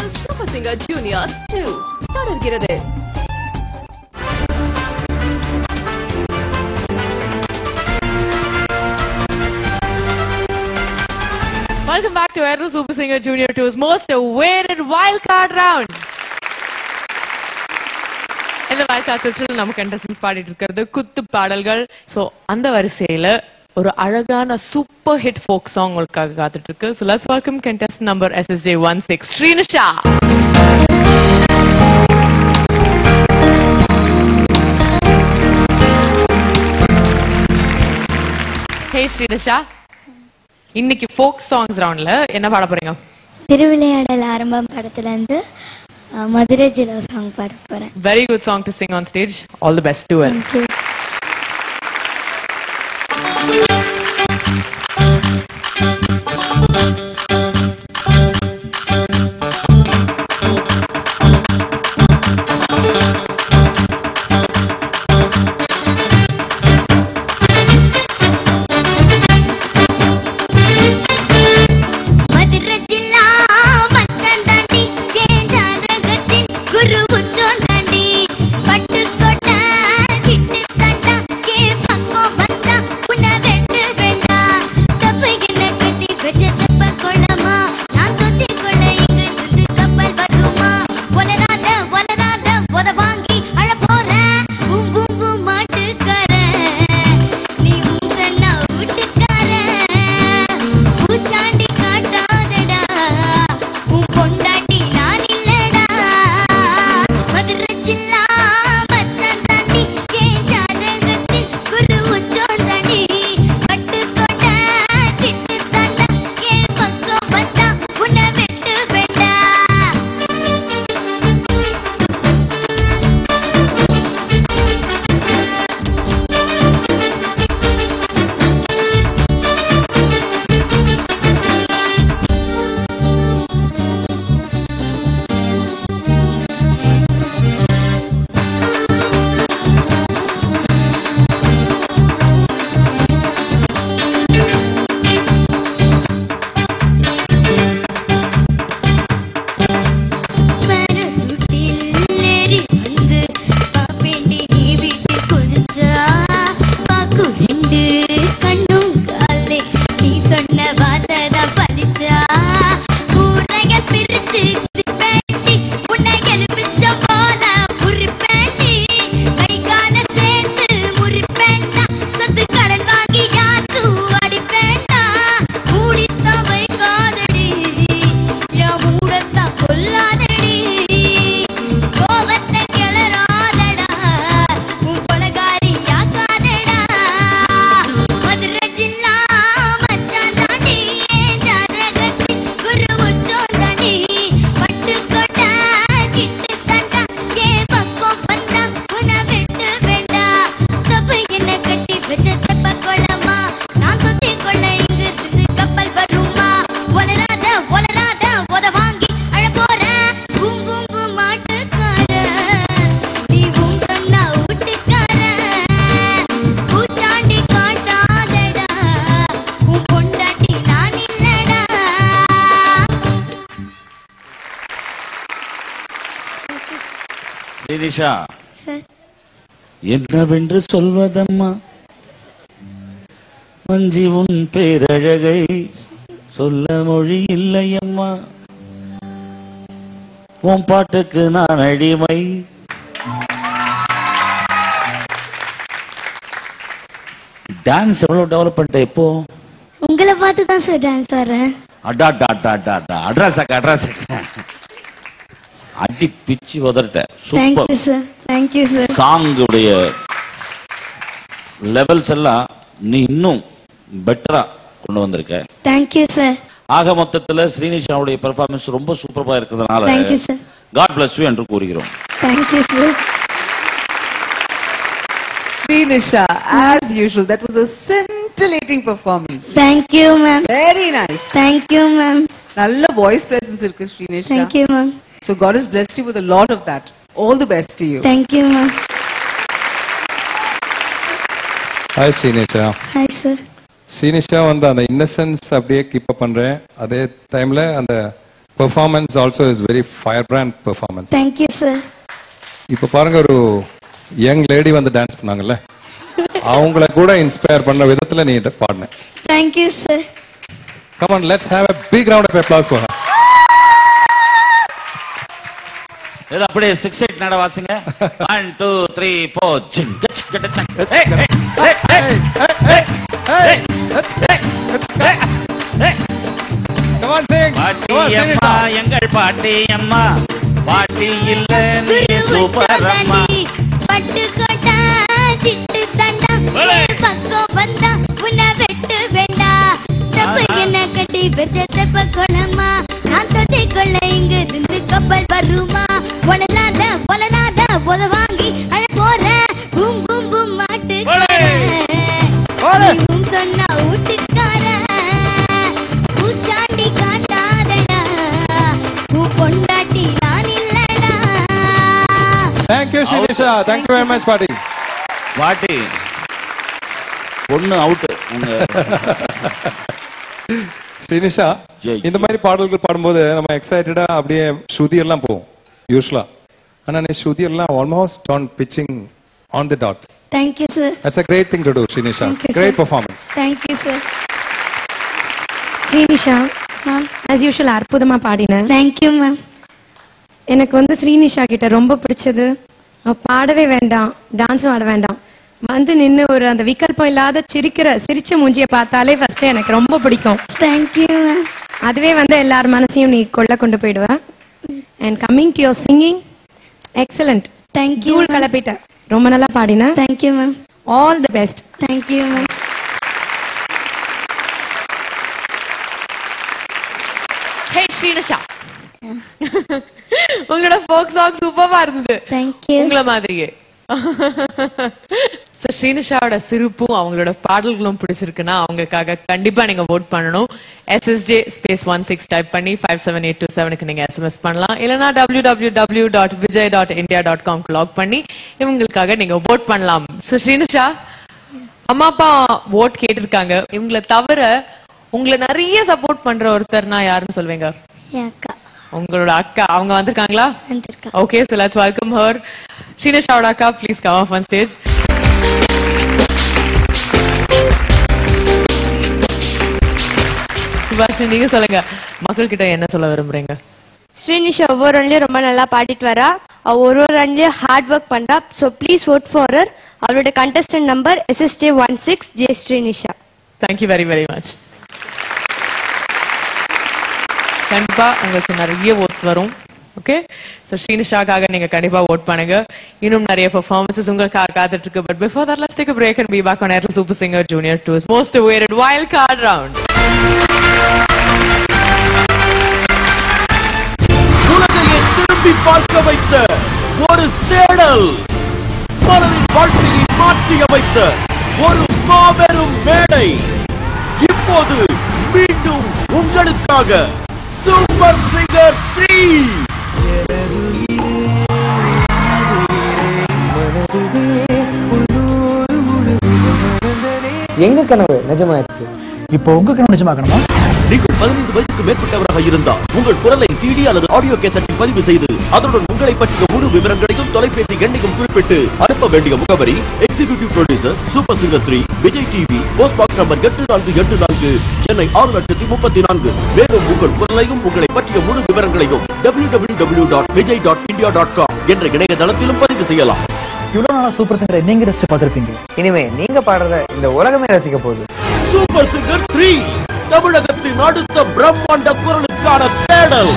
Super Singer Junior 2 தொடர்கிறது. Welcome back to Airtel Super Singer Junior 2's most awaited wildcard round. இந்த wildcard சுற்றில் நம்ம contestants பாடிட்டு இருக்கிறது குத்து பாடல்கள். So அந்த வரிசையில ஒரு அழகான சூப்பர் ஹிட் folk song உங்களுக்காக காத்துட்டு இருக்கு. So let's welcome contestant number SSJ16 Srinisha. Hey Srinisha. இன்னைக்கு folk songs roundல என்ன பாட போறீங்க? திருவிளையாடல் ஆரம்பம் படத்துல இருந்து மதுரை ஜில்லா சாங் பாட போறேன். Very good song to sing on stage. All the best to it. Thank you. Srinisha, என்னவென்று சொல்வதம்மா மஞ்சி உன் பேரழகை சொல்ல மொழி இல்லையம்மா உன் பாட்டுக்கு நான் அடிமை டான்ஸ் எவ்வளவு டெவலப் பண்ணிட்ட இப்போ உங்களை பார்த்து தான் சார் டான்ஸ் ஆடுறேன் அடா டா டா டா டா அட்ரஸக்க அடி பிச்சி உதறட்ட super Thank you sir song உடைய லெவல்ஸ் எல்லாம் நீ இன்னும் பெட்டரா கொண்டு வந்திருக்க Thank you sir ஆக மொத்தத்துல ஸ்ரீனிஷாவுடைய பெர்ஃபார்மன்ஸ் ரொம்ப சூப்பரா இருக்கிறதுனால Thank you sir God bless you என்று கூறுகிறோம் Thank you sir Srinisha, as usual, that was a scintillating performance. Thank you ma'am Very nice. Thank you ma'am நல்ல voice presence இருக்கு Srinisha. Thank you ma'am So God has blessed you with a lot of that. All the best to you. Thank you ma'am Hi Srinisha. Hi sir Srinisha வந்து அந்த innocence அப்படியே keep up பண்றேன் அதே டைம்ல அந்த performance also is very firebrand performance. Thank you, sir. இப்போ பாருங்க ஒரு யங் லேடி வந்து டான்ஸ் பண்ணாங்கல்ல, அவங்கள கூட இன்ஸ்பயர் பண்ண விதத்துல நீ பாடுன. Thank you, sir. Come on, let's have a big round of applause for her. இது அப்படியே 6-8 நட வாசுங்க. 1 2 3 4 சிங்க சிக்கட சங்க. Come on, sing. பாட்டி அம்மா எங்கள் பாட்டி அம்மா, பாட்டி இல்ல நீ சூப்பர் அம்மா. பட்டு கோட்டா சிட்டு தண்டா பக்கம் வந்தா உன்னை வெட்டு வேண்டா. தப்பு என்ன கட்டி வச்ச தப்ப கொணமா, நான் தொட்டை கொள்ள இங்க இருந்து கப்பல் வருமா. ஒலனாத உத வாங்கி அழ போற பூம் பூம் பூம் மாட்டு சொன்னா வீட்டுக்கார பூச்சாண்டி காட்டாதடா, பூ பொண்டாட்டி நான் இல்லடா. Thank you, Shinisha. Thank you very much, பாட்டி. பாட்டி பொண்ணு அவுட். ஸ்ரீனிஷா, இந்த மாதிரி பாடல்கள் பாடும்போது நம்ம எக்ஸைட்டடா அப்படியே ஸ்ருதி எல்லாம் போகும் யூஸ்வலா. ஆனா நீ ஸ்ருதி எல்லாம் almost on pitching on the dot. Thank you, sir. That's a great thing to do, Shinisha. Great performance. Thank you, sir. Srinisha, Ma'am. as usual அற்புதமா பாடின. Thank you, ma'am. எனக்கு வந்து ஸ்ரீனிஷா கிட்ட ரொம்ப பிடிச்சது, அவ பாடவே வேண்டாம், டான்ஸும் ஆட வேண்டாம், வந்து நின்று ஒரு அந்த விகல்பம் இல்லாத சிரிச்ச மூஞ்சியை பார்த்தாலே ஃபர்ஸ்ட் எனக்கு ரொம்ப பிடிக்கும். Thank you, ma'am. அதுவே வந்து எல்லார் மனசையும் நீ கொண்டு போயிடுவ. And coming to your singing, excellent. Thank you, தூள் கலப்பிட்ட, ரொம்ப நல்லா பாடின. Thank you, ma'am. All the best. Thank you, ma'am. Hey Srinisha. உங்களோட ஃபோக் சாங் சூப்பரா இருந்தது. Thank you. உங்கள மாதிரியே. சோ ஸ்ரீனிஷாவோட சிரிப்பும் அவங்களோட பாடல்களும் பிடிச்சிருக்குன்னா அவங்களுக்காக கண்டிப்பா நீங்க வோட் பண்ணணும். SSJ_16 டைப் பண்ணி 57827க்கு நீங்க SMS பண்ணலாம். இல்லனா www.vijay.india.com லாக் பண்ணி இவங்களுக்காக நீங்க வோட் பண்ணலாம். சோ ஸ்ரீனிஷா, அம்மா அப்பா வோட் கேட்டிருக்காங்க. இவங்களை தவிர உங்களை நிறைய சப்போர்ட் பண்ற ஒருத்தர்னா யாருன்னு சொல்வீங்க? அக்கா உங்களோட அக்கா அவங்க வந்திருக்காங்களா? வந்திருக்கா. Okay, so let's welcome her. Srinisha Odaka, please come off on stage. Subhashini, நீங்க சொல்லுங்க, மக்கள் கிட்ட என்ன சொல்ல விரும்புறீங்க? ஸ்ரீனிஷா ஒவ்வொரு ரன்லயும் ரொம்ப நல்லா பாடிட்டு வரா. அவ ஒரு ரன்லயும் ஹார்ட் ஒர்க் பண்றா. So please vote for her. அவரோட contestant number SSJ16 J Srinisha. Thank you very very much. கண்டிப்பா உங்களுக்கு நிறைய votes வரும். ஓகே, சோ ஸ்ரீனிஷாக்காக நீங்க கண்டிப்பா vote பண்ணுங்க. இன்னும் நிறைய performances உங்களுக்காக காத்துட்டு இருக்கு. But before that, let's take a break and be back on Airtel Super Singer Junior 2's most awaited wild card round. உலகையே திரும்பி பார்க்க வைத்த ஒரு தேடல், மலரின் வாழ்க்கையை மாற்றி அமைத்த ஒரு மாபெரும் மேடை இப்போது மீண்டும் உங்களுக்காக சூப்பர் சிங்கர் 3. எங்க கனவு நிஜமாச்சு, இப்போ உங்க கனவு நிஜமாக்கணுமா? நீங்கள் 15 வயதுக்கு மேற்பட்டவராக இருந்தால் உங்கள் குரலை CD அல்லது ஆடியோ கேசட்டில் பதிவு செய்து அதனுடன் உங்களை பற்றிய முழு விவரங்களையும் தொலைபேசி எண்ணையும் குறிப்பிட்டு அனுப்ப வேண்டிய முகவரி executive producer super singer 3, Vijay TV, post box number 8484, Chennai 6,34,000. மேலும் உங்கள் குரலையும் உங்களை பற்றிய முழு விவரங்களையும் www.vijay.india.com என்ற இணையதளத்திலும் பதிவு செய்யலாம். இவ்வளவு நாளா சூப்பர் சிங்கரை நீங்க ரசிச்சு பார்த்திருப்பீங்க. இனிமே நீங்க பாடுறத இந்த உலகமே ரசிக்க போகுது. சூப்பர் சிங்கர் 3 தமிழகத்தின் அடுத்த பிரம்மாண்ட குரலுக்கான தேடல்.